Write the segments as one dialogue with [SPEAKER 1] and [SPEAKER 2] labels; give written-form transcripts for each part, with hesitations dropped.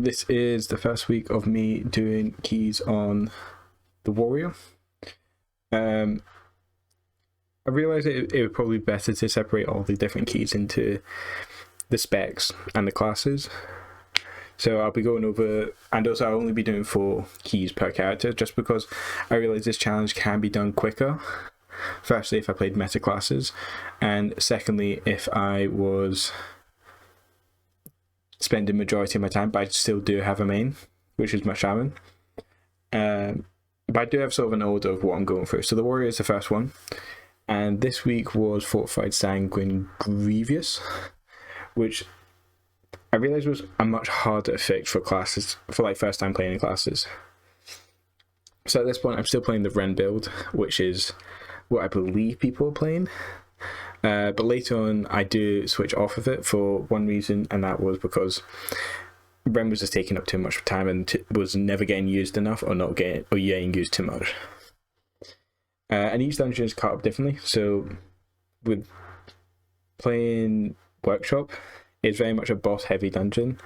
[SPEAKER 1] this is the first week of me doing keys on the Warrior. I realised it would probably be better to separate all the different keys into the specs and the classes. So I'll be going over, and also I'll only be doing 4 keys per character, just because I realise this challenge can be done quicker. Firstly, if I played meta classes, and secondly, if I was spending majority of my time, but I still do have a main, which is my Shaman. But I do have sort of an order of what I'm going through. So the Warrior is the first one, and this week was Fortified Sanguine Grievous, which I realised was a much harder fix for classes, for like first time playing classes. So at this point, I'm still playing the Ren build, which is what I believe people are playing. But later on, I do switch off of it for one reason, and that was because Ren was just taking up too much time and was never getting used enough, or getting used too much. And each dungeon is cut up differently. So with playing Workshop, it's very much a boss heavy dungeon.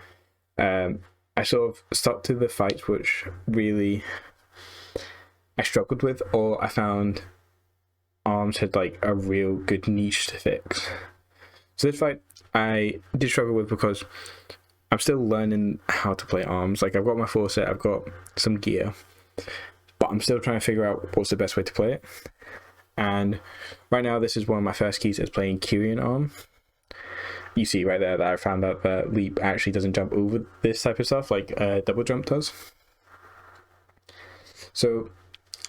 [SPEAKER 1] I sort of stuck to the fights which really I struggled with, or I found Arms had like a real good niche to fix. So this fight I did struggle with because I'm still learning how to play Arms. Like, I've got my full set, I've got some gear, but I'm still trying to figure out what's the best way to play it. And right now, this is one of my first keys is playing Kyrian Arm. You see right there that I found out that Leap actually doesn't jump over this type of stuff like double jump does. So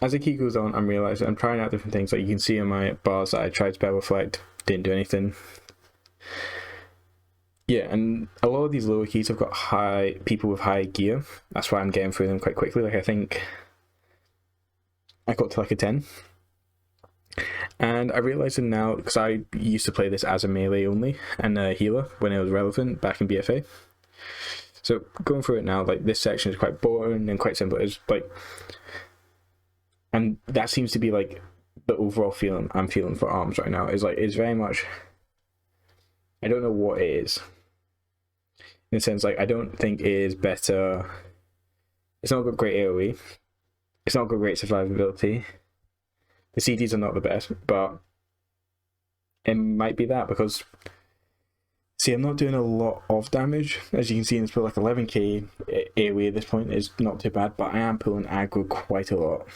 [SPEAKER 1] as the key goes on, I'm realizing I'm trying out different things. Like, you can see on my bars that I tried Spell Reflect, didn't do anything. Yeah, and a lot of these lower keys have got people with high gear. That's why I'm getting through them quite quickly. Like, I think I got to like a 10. And I realize now, because I used to play this as a melee only and a healer when it was relevant back in BFA. So going through it now, like, this section is quite boring and quite simple. It's like, and that seems to be like the overall feeling I'm feeling for Arms right now. Is like, it's very much, I don't know what it is. In a sense, like, I don't think it is better. It's not got great AoE. It's not got great survivability. The CDs are not the best, but it might be that because, see, I'm not doing a lot of damage. As you can see, it's put like 11k AoE at this point is not too bad, but I am pulling aggro quite a lot.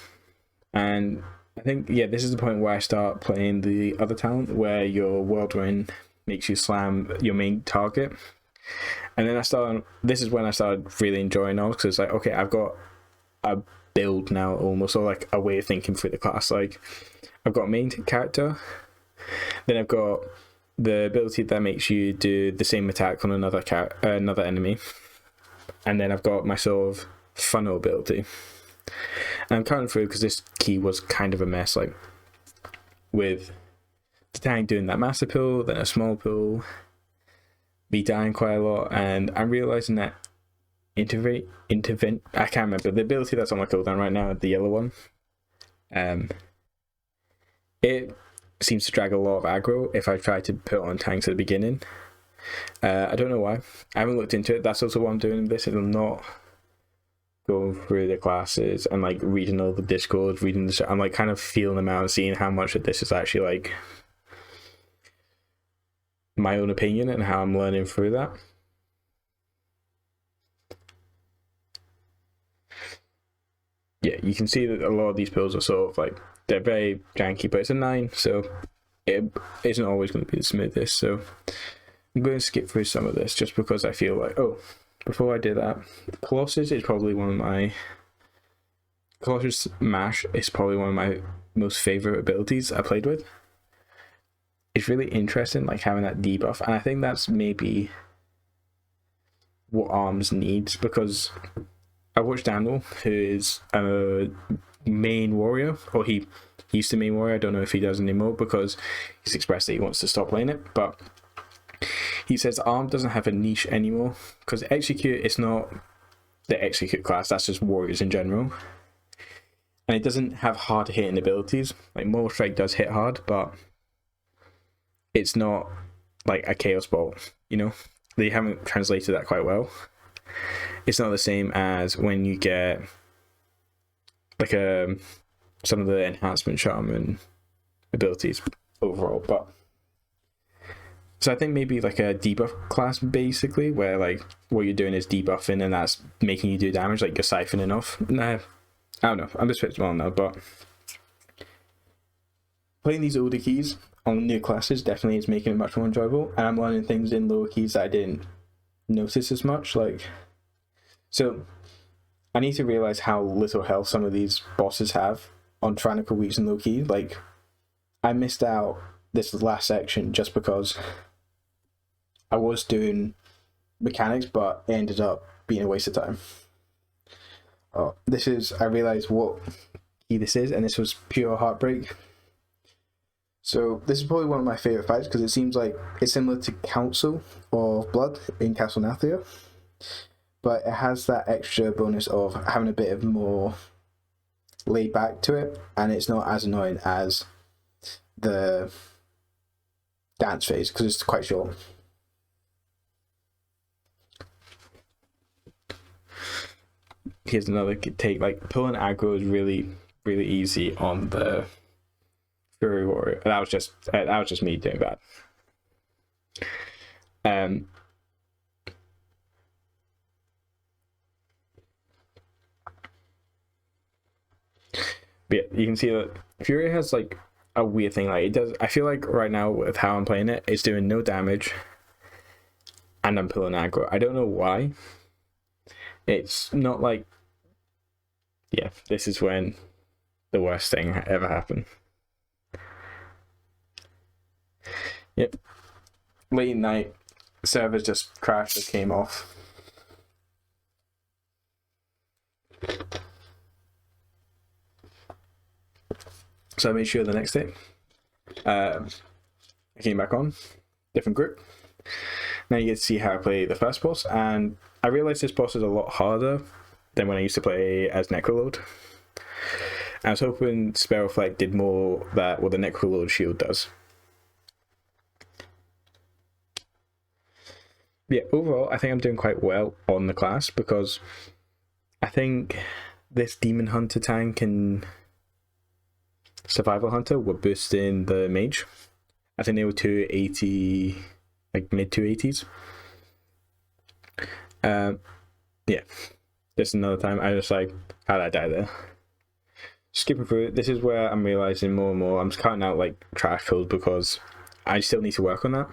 [SPEAKER 1] And I think, yeah, this is the point where I start playing the other talent where your Whirlwind makes you slam your main target. And then this is when I started really enjoying Arms, because it's like, okay, I've got a build now almost, or like a way of thinking through the class. Like, I've got a main character, then I've got the ability that makes you do the same attack on another enemy, and then I've got my sort of funnel ability. And I'm counting through because this key was kind of a mess, like with the tank doing that massive pull, then a small pull, me dying quite a lot, and I'm realizing that intervent, I can't remember the ability that's on my cooldown right now, the yellow one. It seems to drag a lot of aggro if I try to put on tanks at the beginning. I don't know why. I haven't looked into it. That's also what I'm doing this, and I'm not going through the classes and like reading all the Discord, I'm like kind of feeling them out and seeing how much of this is actually like my own opinion and how I'm learning through that. Yeah, you can see that a lot of these pills are sort of like, they're very janky, but it's a 9, so it isn't always going to be the smoothest. So I'm going to skip through some of this just because I feel like, before I do that, Colossus is probably Colossus Mash is probably one of my most favorite abilities I played with. It's really interesting, like, having that debuff, and I think that's maybe what Arms needs, because I watched Daniel, who is a main warrior, or he used to main warrior. I don't know if he does anymore because he's expressed that he wants to stop playing it, but he says Arm doesn't have a niche anymore because Execute is not the Execute class, that's just warriors in general. And it doesn't have hard hitting abilities. Like, Mortal Strike does hit hard, but it's not like a Chaos Bolt, you know? They haven't translated that quite well. it's not the same as when you get like some of the enhancement shaman abilities overall. But so I think maybe like a debuff class basically, where like what you're doing is debuffing and that's making you do damage, like you're siphoning off. Nah, I don't know. I'm just switching on now, but playing these older keys on new classes definitely is making it much more enjoyable, and I'm learning things in lower keys that I didn't notice as much. Like, so I need to realize how little health some of these bosses have on Tyrannical Weeks and low key. Like, I missed out this last section just because I was doing mechanics, but it ended up being a waste of time. Oh, I realized what key this is, and this was pure heartbreak. So this is probably one of my favorite fights because it seems like it's similar to Council of Blood in Castle Nathria, but it has that extra bonus of having a bit of more laid back to it, and it's not as annoying as the dance phase because it's quite short. Here's another take. Like, pulling aggro is really, really easy on the Fury Warrior. That was just me doing that. But yeah, you can see that Fury has like a weird thing. Like, it does. I feel like right now with how I'm playing it, it's doing no damage, and I'm pulling aggro. I don't know why. It's not like, yeah, this is when the worst thing ever happened. Yep. Late night, servers just crashed, just came off. So I made sure the next day, I came back on, different group. Now you get to see how I play the first boss, and I realized this boss is a lot harder than when I used to play as Necrolord. I was hoping Spell Reflect did more that what the Necrolord shield does. Yeah, overall, I think I'm doing quite well on the class because I think this Demon Hunter tank and Survival Hunter were boosting the mage. I think they were 280, like mid 280s. Yeah, just another time I just like, how did I die there? Skipping through it, this is where I'm realizing more and more I'm just cutting out like trash fills because I still need to work on that.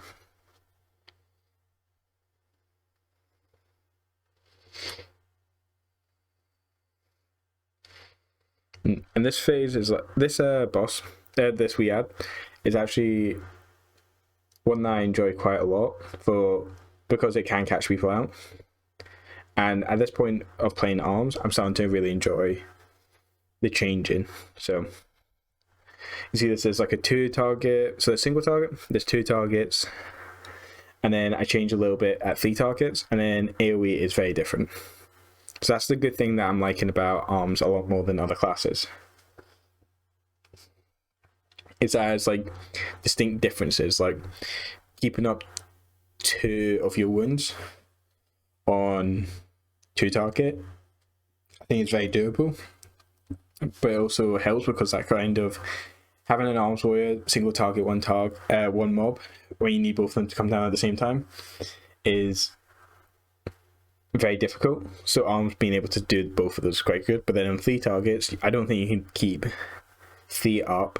[SPEAKER 1] And this phase is like this boss, this we add, is actually one that I enjoy quite a lot because it can catch people out. And at this point of playing arms, I'm starting to really enjoy the changing. So you see this is like a 2-target, so a single target, there's 2 targets, and then I change a little bit at 3 targets, and then AoE is very different. So that's the good thing that I'm liking about arms a lot more than other classes. It has like distinct differences, like keeping up 2 of your wounds on 2 target. I think it's very doable, but it also helps because that kind of having an arms warrior single target one mob when you need both of them to come down at the same time is very difficult. So arms being able to do both of those is quite good. But then on 3 targets, I don't think you can keep 3 up,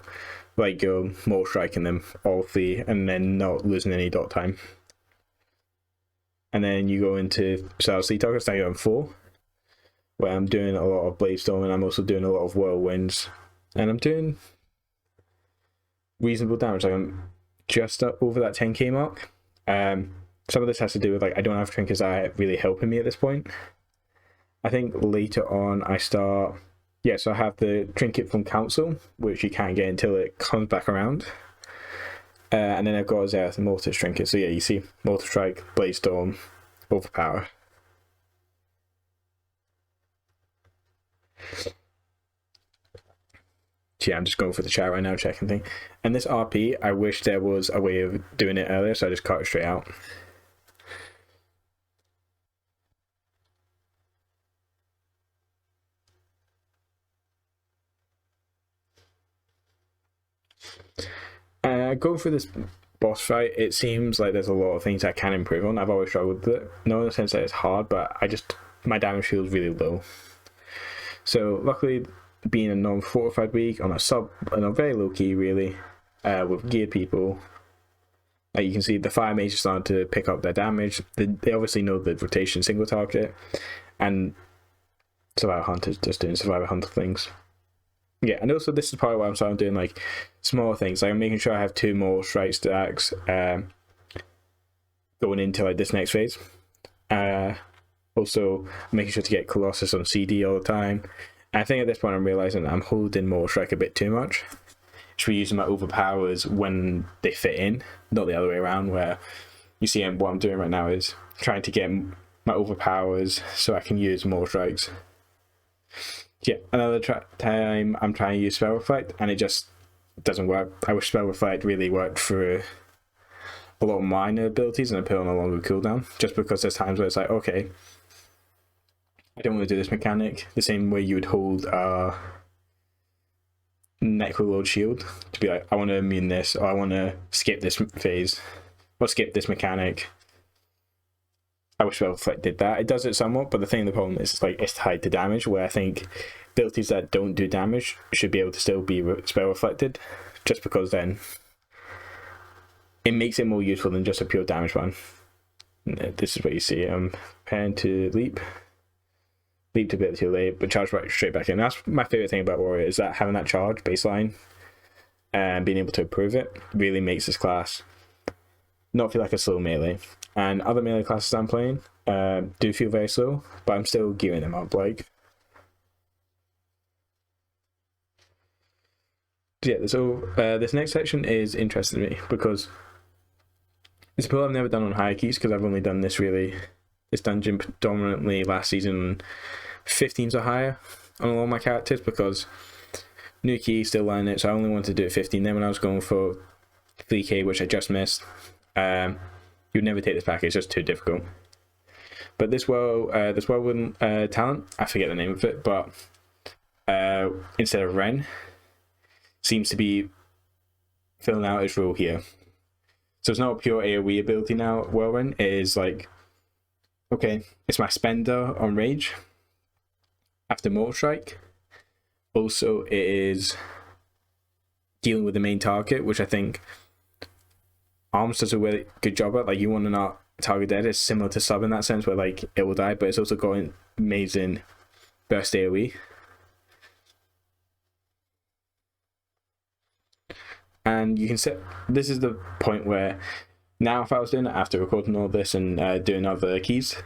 [SPEAKER 1] like you're more striking them all 3 and then not losing any dot time. And then you go into 3 targets, now you're on 4, where I'm doing a lot of Bladestorm and I'm also doing a lot of Whirlwinds, and I'm doing reasonable damage. Like I'm just over that 10k mark. Some of this has to do with like I don't have trinkets that are really helping me at this point. I think later on I start, yeah, so I have the trinket from Council, which you can't get until it comes back around. And then I've got Xerath and Mortis trinket. So yeah, you see Mortal Strike, Bladestorm, Overpower. Yeah, I'm just going for the chat right now, checking thing. And this RP, I wish there was a way of doing it earlier, so I just cut it straight out. Going through this boss fight, it seems like there's a lot of things I can improve on. I've always struggled with it. Not in the sense that it's hard, but my damage feels really low. So luckily, being a non-fortified week on a very low key really, with geared people, you can see the fire mage is starting to pick up their damage. They obviously know the rotation single target, and survivor hunters just doing survivor hunter things. Yeah, and also this is part of why I'm starting doing like small things. Like I'm making sure I have 2 more strike stacks going into like this next phase. Also making sure to get Colossus on CD all the time. And I think at this point I'm realizing I'm holding more strike a bit too much. Should be using my overpowers when they fit in, not the other way around, where you see what I'm doing right now is trying to get my overpowers so I can use more strikes. Yeah, another time I'm trying to use Spell Reflect and it just doesn't work. I wish Spell Reflect really worked for a lot of minor abilities and I put on a longer cooldown, just because there's times where it's like, okay, I don't want to do this mechanic the same way you would hold Necrolord Shield, to be like, I want to immune this, or I want to skip this phase, or skip this mechanic. I wish Spell Reflect did that. It does it somewhat, but the problem is it's tied to damage, where I think abilities that don't do damage should be able to still be Spell Reflected, just because then it makes it more useful than just a pure damage one. This is what you see. I'm preparing to leap a bit too late, but charge right straight back in. That's my favorite thing about Warrior, is that having that charge baseline and being able to improve it really makes this class not feel like a slow melee. And other melee classes I'm playing do feel very slow, but I'm still gearing them up. So this next section is interesting to me because it's a pull I've never done on hierarchies, because I've only done this dungeon predominantly last season 15s or higher on all my characters, because new key still learning it, so I only wanted to do it 15. Then when I was going for 3k, which I just missed, you'd never take this pack, it's just too difficult. But this Whirlwind talent, I forget the name of it, but instead of Ren, seems to be filling out its role here. So it's not a pure AoE ability now, Whirlwind. It is like, okay, it's my spender on Rage after Mortal Strike. Also, it is dealing with the main target, which I think Arms does a really good job at. Like, you want to not target dead. It's similar to Sub in that sense, where like it will die, but it's also got amazing burst AoE. And you can set, this is the point where now if I was doing it after recording all this and doing other keys,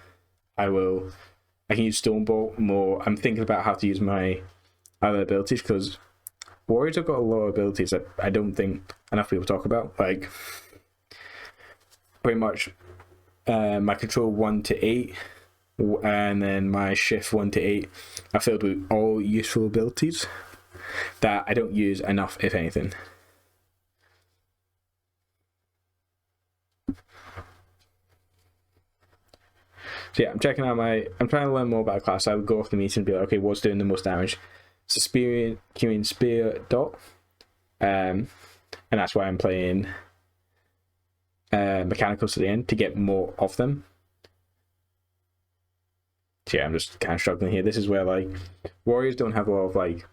[SPEAKER 1] I can use Stormbolt more. I'm thinking about how to use my other abilities, because Warriors have got a lot of abilities that I don't think enough people talk about. Like, pretty much my control 1 to 8 and then my shift 1 to 8 are filled with all useful abilities that I don't use enough, if anything. So yeah, I'm trying to learn more about a class. I would go off the meter and be like, okay, what's doing the most damage? So Spear, Curing Spear Dot. And that's why I'm playing Mechanicals to the end, to get more of them. So yeah, I'm just kind of struggling here. This is where like Warriors don't have a lot of like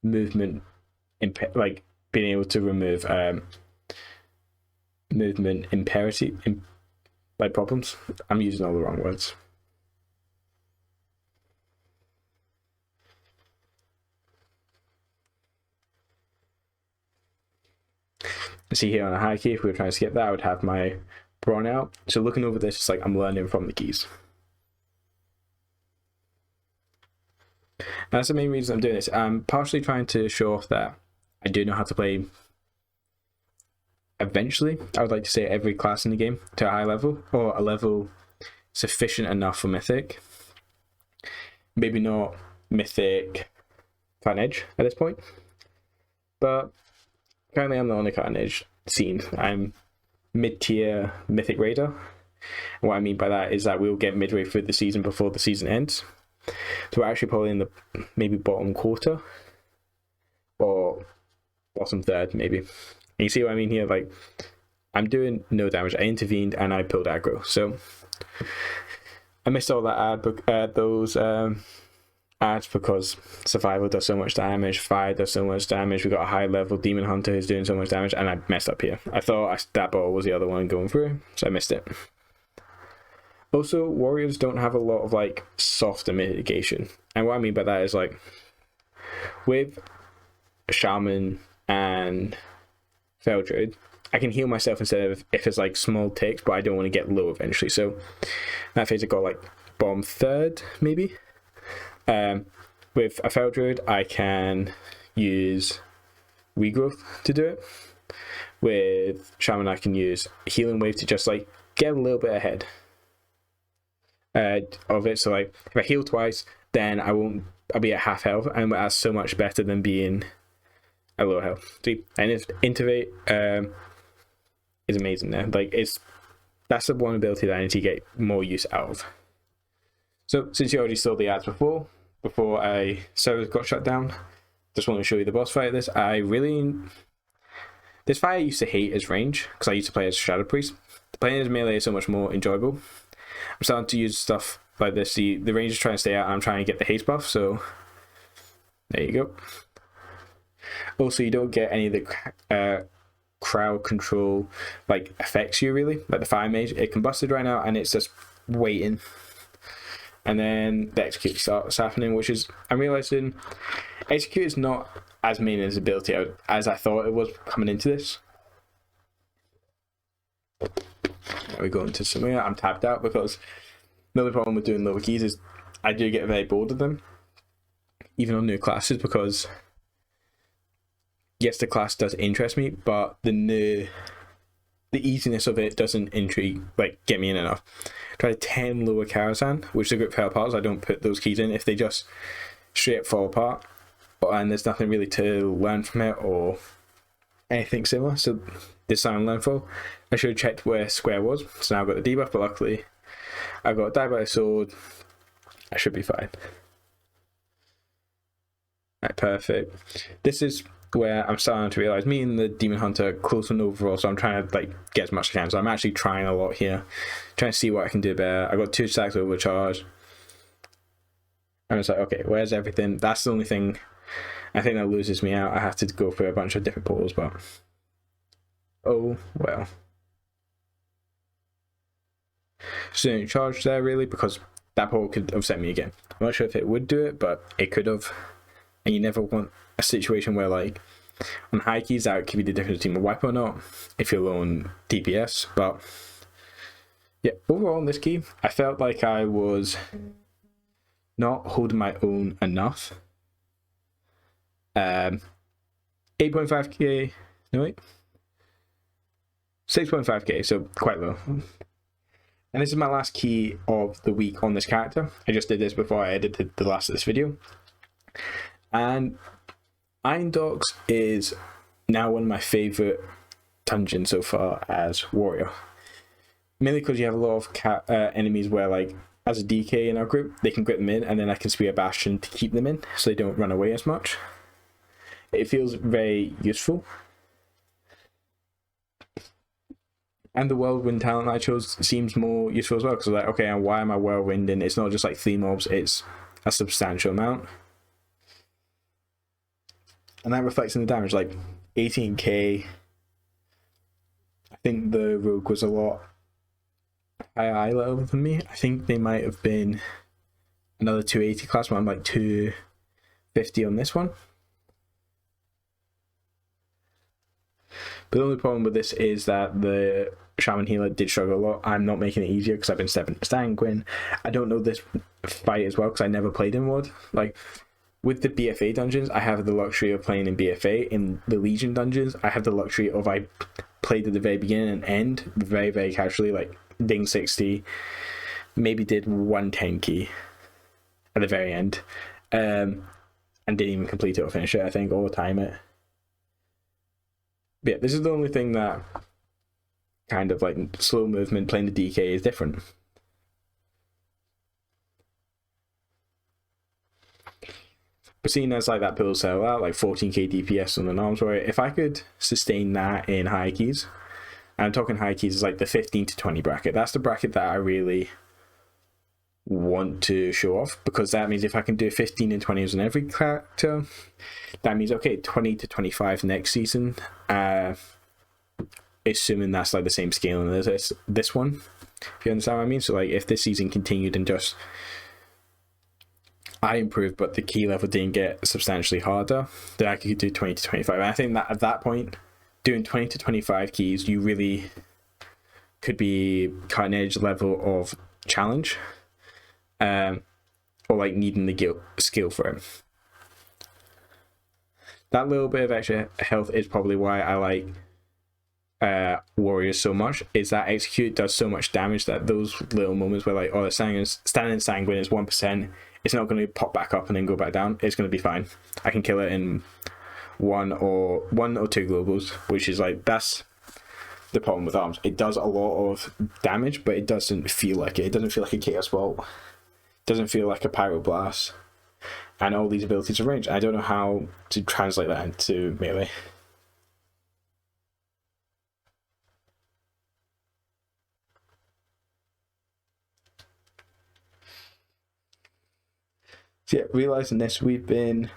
[SPEAKER 1] movement, like being able to remove movement imperative, like problems. I'm using all the wrong words. See here on a high key, if we were trying to skip that, I would have my Brawn out. So looking over this, it's like I'm learning from the keys. And that's the main reason I'm doing this. I'm partially trying to show off that I do know how to play. Eventually, I would like to say every class in the game to a high level, or a level sufficient enough for Mythic. Maybe not Mythic Cutting Edge at this point, but currently I'm not on the Cutting Edge scene. I'm mid-tier Mythic Raider. And what I mean by that is that we'll get midway through the season before the season ends. So we're actually probably in the maybe bottom quarter, or bottom third, maybe. And you see what I mean here? Like, I'm doing no damage. I intervened and I pulled aggro. So I missed all that those ads because survival does so much damage, fire does so much damage. We got a high level demon hunter who's doing so much damage, and I messed up here. I thought that ball was the other one going through, so I missed it. Also, warriors don't have a lot of like softer mitigation, and what I mean by that is like with shaman and fel druid, I can heal myself instead of if it's like small ticks, but I don't want to get low eventually. So in that phase I got like bottom third maybe. With a fel druid, I can use regrowth to do it. With shaman, I can use healing wave to just like get a little bit ahead of it. So like if I heal twice, then I'll be at half health, and that's so much better than being at low health. See, and if Innervate is amazing there. Like that's the one ability that I need to get more use out of. So since you already saw the ads before servers got shut down, just want to show you the boss fight of this. This fight I used to hate as range because I used to play as Shadow Priest. Playing as melee is so much more enjoyable. I'm starting to use stuff like this. The range is trying to stay out. I'm trying to get the haste buff, so there you go. Also, you don't get any of the crowd control like affects you really, like the fire mage. It combusted right now and it's just waiting. And then the execute starts happening, which is, I'm realizing execute is not as main as ability as I thought it was coming into this. Now we go into somewhere. I'm tapped out because another problem with doing lower keys is I do get very bored of them, even on new classes, because yes, the class does interest me, but the easiness of it doesn't get me in enough. Try 10 lower Karazhan, which is a group fail parts. I don't put those keys in if they just straight up fall apart, and there's nothing really to learn from it or anything similar. So this time Landfall, I should have checked where square was. So now I've got the debuff, but luckily I got die by a sword. I should be fine. Right, perfect. This is where I'm starting to realize me and the demon hunter are close on overall, so I'm trying to get as much as I can. So I'm actually trying a lot here, trying to see what I can do better. I got 2 stacks overcharge. I'm just like, okay, where's everything? That's the only thing I think that loses me out. I have to go through a bunch of different portals, but oh well. So charge there really, because that portal could have sent me again. I'm not sure if it would do it, but it could have. And you never want a situation where like on high keys that could be the difference between a wipe or not if you're low on DPS. But yeah, overall on this key I felt like I was not holding my own enough. 8.5k, no wait, 6.5k, so quite low. And this is my last key of the week on this character. I just did this before I edited the last of this video. And Iron Docks is now one of my favourite dungeons so far as warrior. Mainly because you have a lot of enemies where, like, as a DK in our group, they can grip them in, and then I can spear a bastion to keep them in, so they don't run away as much. It feels very useful. And the Whirlwind talent I chose seems more useful as well, because like, okay, and why am I whirlwinding? It's not just like 3 mobs, it's a substantial amount. And that reflects in the damage, like 18k. I think the rogue was a lot higher eye level than me. I think they might have been another 280 class, but I'm like 250 on this one. But the only problem with this is that the Shaman Healer did struggle a lot. I'm not making it easier because I've been stepping Stanguin. I don't know this fight as well because I never played in WoD. Like, with the BFA dungeons, I have the luxury of playing in BFA. In the Legion dungeons, I have the luxury of I played at the very beginning and end very, very casually, like ding 60, maybe did 110 key at the very end, and didn't even complete it or finish it, I think, or time it. But yeah, this is the only thing that kind of like slow movement playing the DK is different. But seeing as like that build sell out like 14k DPS on the arms warrior, if I could sustain that in high keys, and I'm talking high keys is like the 15 to 20 bracket. That's the bracket that I really want to show off, because that means if I can do 15 and 20s on every character, that means okay, 20 to 25 next season, assuming that's like the same scaling as this one, if you understand what I mean. So like if this season continued and just I improved but the key level didn't get substantially harder, then I could do 20 to 25. And I think that at that point, doing 20 to 25 keys, you really could be cutting edge level of challenge, or like needing the skill for it. That little bit of extra health is probably why I like warriors so much, is that execute does so much damage that those little moments where like, oh, standing sanguine is 1%, it's not going to pop back up and then go back down. It's going to be fine. I can kill it in one or two globals, which is like, that's the problem with arms. It does a lot of damage, but it doesn't feel like it. It doesn't feel like a Chaos Bolt. It doesn't feel like a Pyroblast. And all these abilities are ranged. I don't know how to translate that into melee. So yeah, realizing this, the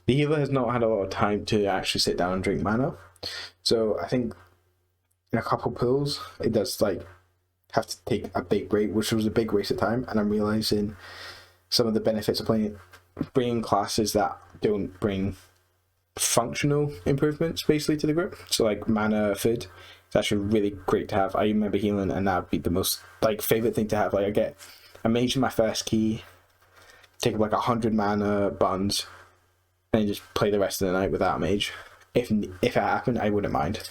[SPEAKER 1] healer has not had a lot of time to actually sit down and drink mana. So I think in a couple pulls, it does like have to take a big break, which was a big waste of time. And I'm realizing some of the benefits of bringing classes that don't bring functional improvements basically to the group. So like mana food, it's actually really great to have. I remember healing, and that would be the most like favorite thing to have. Like I get a mage in my first key, take like 100 mana buns, and just play the rest of the night without a mage. If it happened, I wouldn't mind.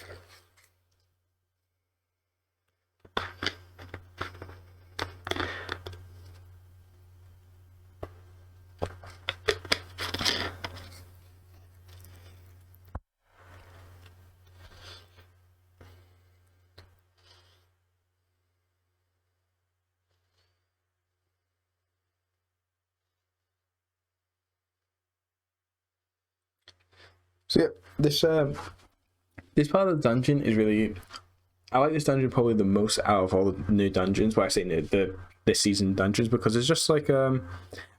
[SPEAKER 1] So yeah, this part of the dungeon is really, I like this dungeon probably the most out of all the new dungeons. Well, I say new, this season dungeons, because it's just like I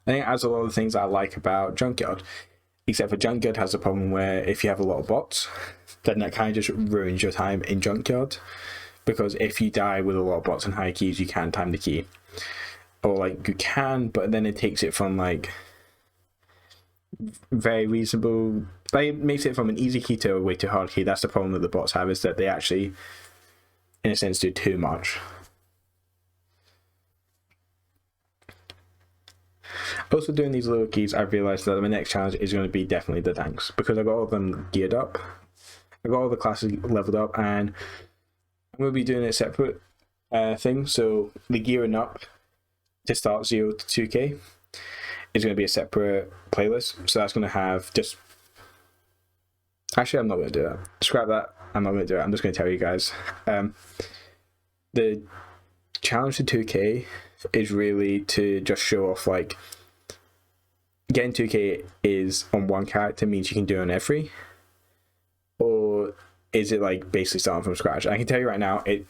[SPEAKER 1] think it has a lot of things I like about Junkyard, except for Junkyard has a problem where if you have a lot of bots, then that kind of just ruins your time in Junkyard, because if you die with a lot of bots and high keys, you can time the key, or like you can, but then it takes it from like very reasonable, like it makes it from an easy key to a way too hard key. That's the problem that the bots have, is that they actually in a sense do too much. Also doing these little keys, I've realized that my next challenge is going to be definitely the tanks, because I got all of them geared up, I got all the classes leveled up, and I'm going to be doing a separate thing. So the gearing up to start 0 to 2k is going to be a separate playlist. So that's going to have just... Actually, I'm not going to do that. Scrap that. I'm not going to do it. I'm just going to tell you guys. The challenge to 2k is really to just show off, like, getting 2k is on one character means you can do it on every, or is it like basically starting from scratch? I can tell you right now, it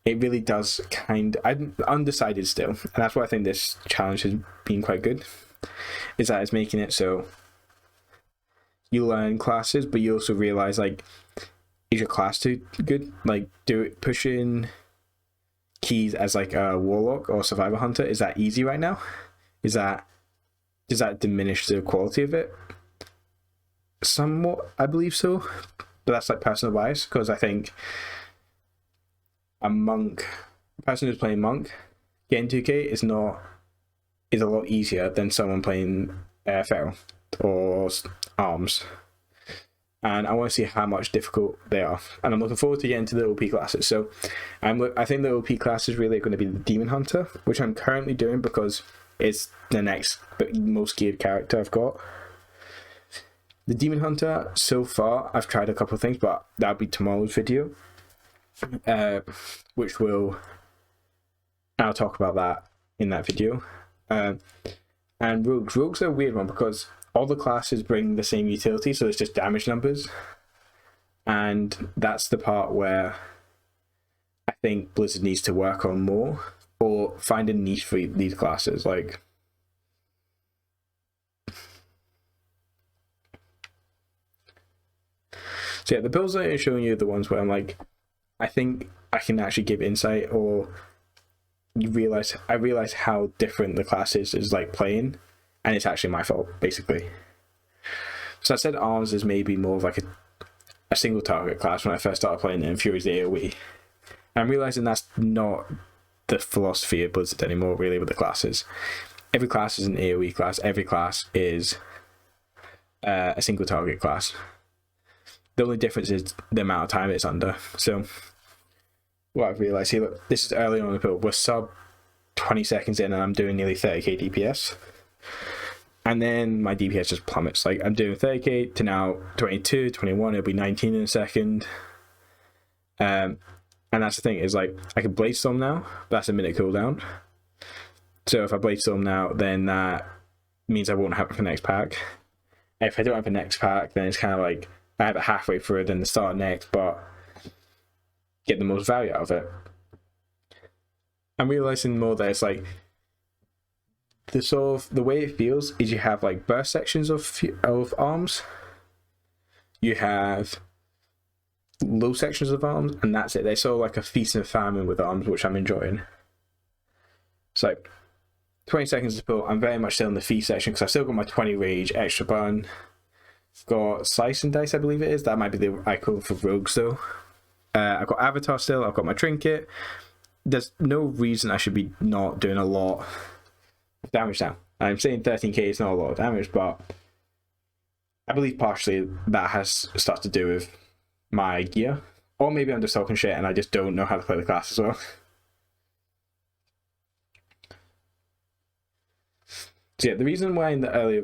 [SPEAKER 1] really does I'm undecided still, and that's why I think this challenge has been quite good, is that it's making it so you learn classes, but you also realize, like, is your class too good? Like, pushing keys as like a warlock or survivor hunter, is that easy right now? Does that diminish the quality of it? Somewhat, I believe so, but that's like personal bias, because I think a person who's playing monk getting 2k is a lot easier than someone playing feral or arms, and I want to see how much difficult they are, and I'm looking forward to getting to the OP classes. So I think the OP class is really going to be the Demon Hunter, which I'm currently doing because it's the next most geared character I've got. The Demon Hunter, so far I've tried a couple of things, but that'll be tomorrow's video, I'll talk about that in that video. And rogues are a weird one because all the classes bring the same utility, so it's just damage numbers. And that's the part where I think Blizzard needs to work on more, or find a niche for these classes. Like, so yeah, the builds that I'm showing you are the ones where I'm like, I think I can actually give insight, or I realize how different the class is like playing, and it's actually my fault, basically. So I said Arms is maybe more of like a single target class when I first started playing it, and Fury's the AoE. I'm realizing that's not the philosophy of Blizzard anymore, really, with the classes. Every class is an AoE class. Every class is a single target class. The only difference is the amount of time it's under. So what I've realized here, look, this is early on in the build. We're sub 20 seconds in, and I'm doing nearly 30k DPS. And then my DPS just plummets. Like, I'm doing 30k to now 22, 21, it'll be 19 in a second. And that's the thing, is like, I can Blade Storm now, but that's a minute cooldown. So if I Blade Storm now, then that means I won't have it for next pack. If I don't have a next pack, then it's kind of like, I have it halfway through, then the start next, but get the most value out of it. I'm realizing more that it's like, the way it feels is you have like burst sections of arms, you have low sections of arms, and that's it. They're sort of like a feast and famine with arms, which I'm enjoying. So 20 seconds to build. I'm very much still in the feast section because I've still got my 20 rage, extra burn, got slice and dice, I believe it is. That might be the icon for rogues though. I've got avatar still, I've got my trinket. There's no reason I should be not doing a lot of damage now. I'm saying 13k is not a lot of damage, but I believe partially that has stuff to do with my gear, or maybe I'm just talking shit and I just don't know how to play the class as well. So yeah, the reason why in the earlier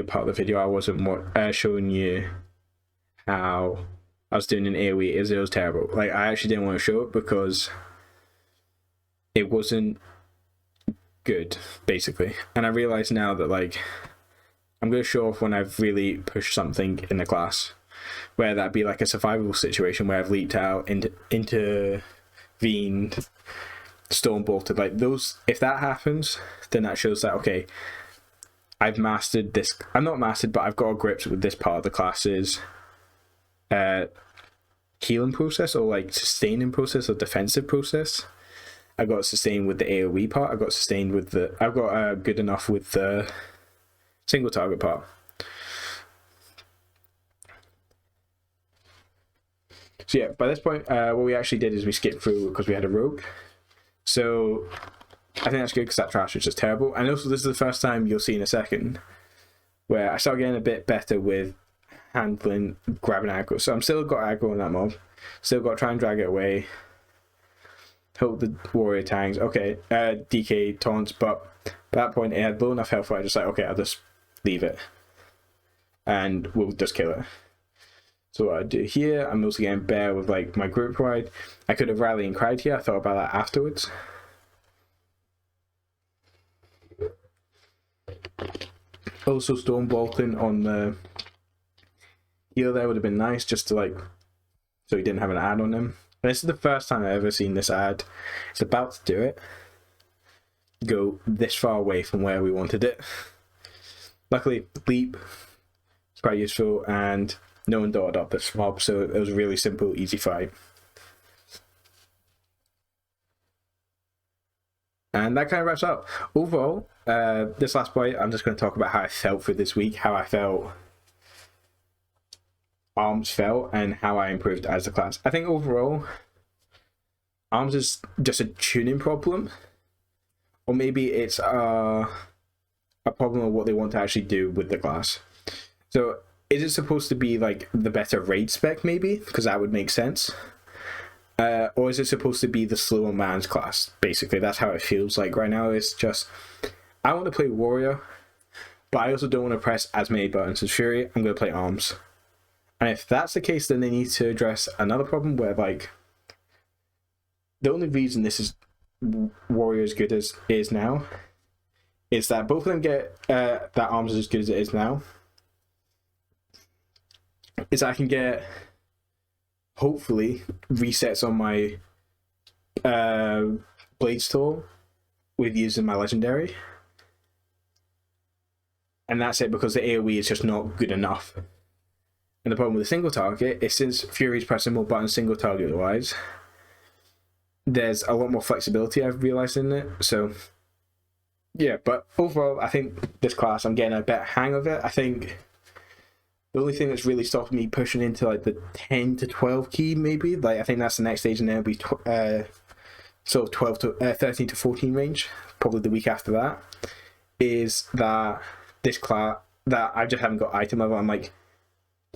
[SPEAKER 1] part of the video I wasn't showing you how I was doing an AoE is it was terrible. Like, I actually didn't want to show it because it wasn't good, basically. And I realize now that, like, I'm going to show off when I've really pushed something in the class, where that be like a survivable situation where I've leaped out, intervened, storm bolted, like those. If that happens, then that shows that, okay, I've mastered this. I'm not mastered, but I've got a grip with this part of the class's healing process, or like sustaining process, or defensive process. I got sustained with the AoE part. I got sustained with I've got good enough with the single target part. So yeah, by this point, what we actually did is we skipped through because we had a rogue. So I think that's good because that trash was just terrible. And also, this is the first time you'll see in a second where I start getting a bit better with handling, grabbing aggro. So I'm still got aggro on that mob. Still got to try and drag it away. Hope the warrior tanks. Okay, DK taunts, but at that point it had low enough health where I just like, okay, I'll just leave it. And we'll just kill it. So what I do here, I'm also getting bear with like my group ride. I could have rallied and cried here, I thought about that afterwards. Also storm bolting on the heal there would have been nice, just to like, so he didn't have an ad on him. And this is the first time I've ever seen this ad. It's about to do it. Go this far away from where we wanted it. Luckily, leap is quite useful, and no one dotted up this mob, so it was a really simple, easy fight. And that kind of wraps up. Overall, this last point, I'm just going to talk about how I felt for this week, how I felt Arms felt, and how I improved as a class. I think overall, Arms is just a tuning problem, or maybe it's a problem of what they want to actually do with the class. So is it supposed to be like the better raid spec, maybe, because that would make sense, or is it supposed to be the slower man's class? Basically, that's how it feels like right now. It's just, I want to play warrior, but I also don't want to press as many buttons as Fury. I'm going to play Arms. And if that's the case, then they need to address another problem where, like, the only reason this is warrior as good as is now is that both of them get that arms as good as it is now. Is I can get, hopefully, resets on my Blades tool with using my legendary. And that's it, because the AoE is just not good enough. And the problem with the single target is, since Fury's pressing more buttons single target wise, there's a lot more flexibility I've realised in it. So yeah, but overall I think this class, I'm getting a better hang of it. I think the only thing that's really stopped me pushing into like the 10 to 12 key, maybe, like I think that's the next stage, and then it'll be sort of 12 to 13 to 14 range, probably the week after that, is that this class, that I just haven't got item level. I'm like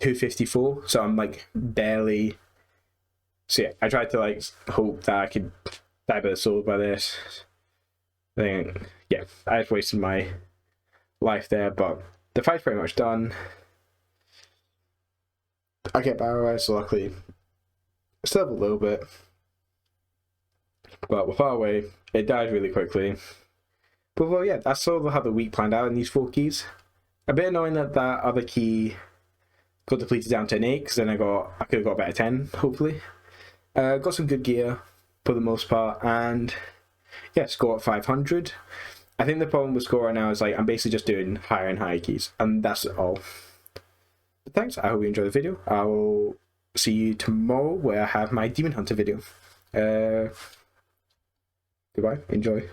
[SPEAKER 1] 254, so I'm like barely. So yeah, I tried to like hope that I could die by the sword by this. Then yeah, I just wasted my life there, but the fight's pretty much done. I get Barrow Eyes, so luckily still have a little bit, but we're far away. It died really quickly. But well, yeah, that's sort of how the week planned out in these 4 keys. A bit annoying that that other key got depleted down to an 8, because then I could have got better 10, hopefully. Got some good gear for the most part, and yeah, score at 500. I think the problem with score right now is like I'm basically just doing higher and higher keys, and that's all. But thanks, I hope you enjoyed the video. I will see you tomorrow where I have my Demon Hunter video. Goodbye, enjoy.